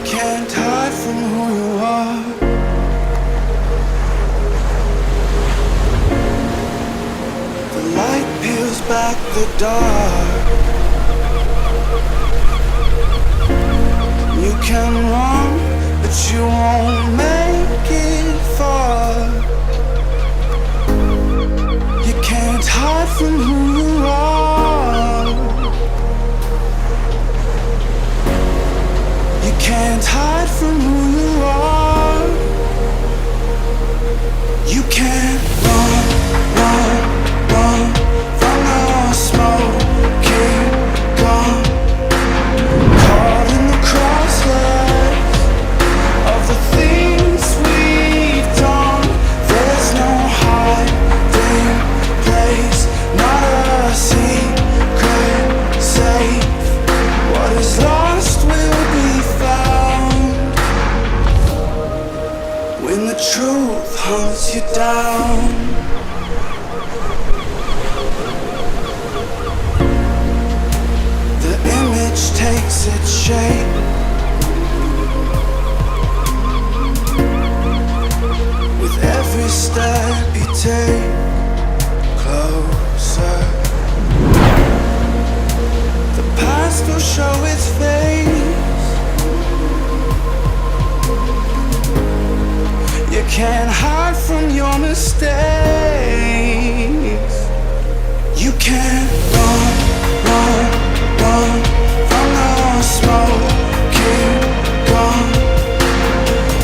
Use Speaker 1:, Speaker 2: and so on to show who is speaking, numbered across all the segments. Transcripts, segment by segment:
Speaker 1: Can't hide from who you are. The light peels back the dark. You can run, but you won't make it far. You can't hide from who you are. You can't hide from who you are. You can't run, run, run from the smoking gun. Caught in the crosshairs of the things we've done. There's no hiding place, not a secret safe. What is lost will be found when the truth hunts you down. The image takes its shape. With every step you take closer, the past will show its face. You can't hide from your mistakes. You can't run, run, run from the smoking gun.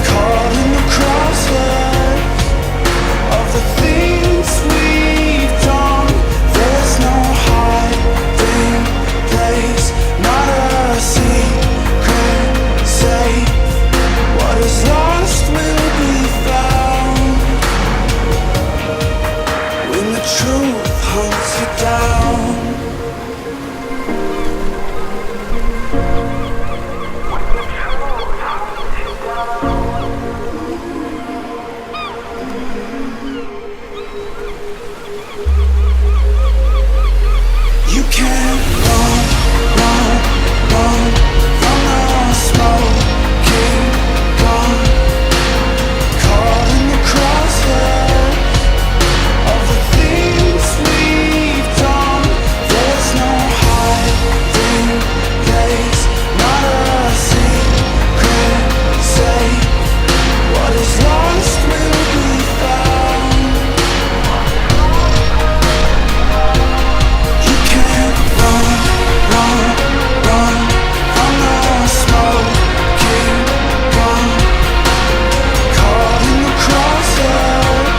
Speaker 1: Caught in the crosshairs of the things we've done. There's no hiding place, not a secret safe. What is lost will be found when the truth hunts you down. You can't run, run, run from the smoking gun. Caught in the crosshairs of the things we've done. There's no hiding place, not a secret safe. What is lost will be found. You can't run, run, run from the smoking gun. Caught in the crosshairs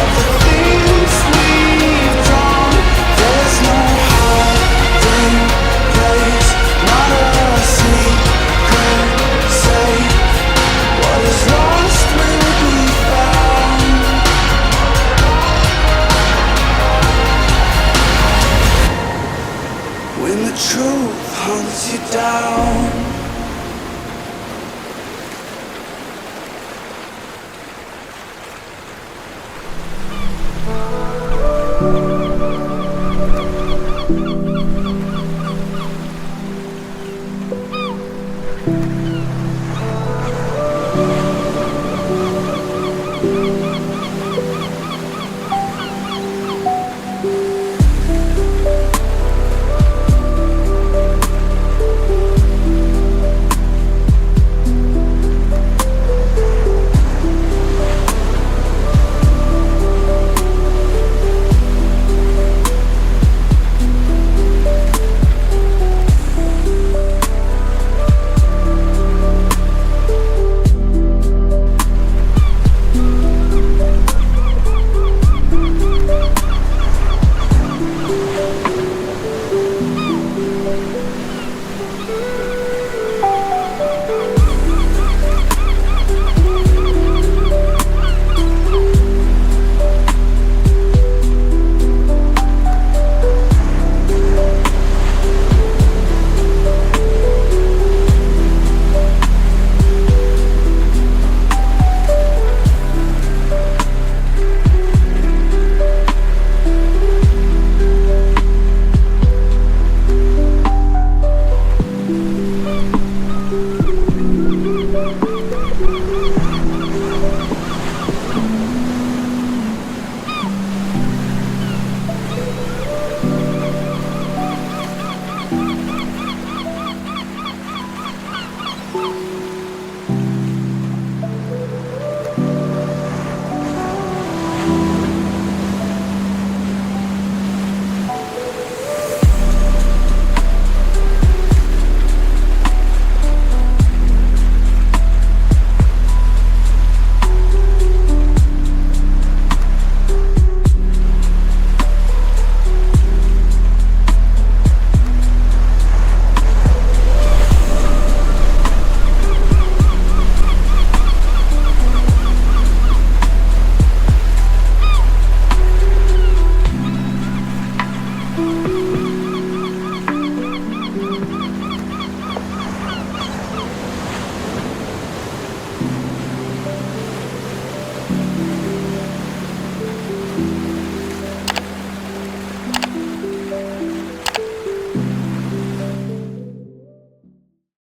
Speaker 1: of the things we've done. There's no hiding place, not a secret safe. What is lost will be found when the truth hunts you down.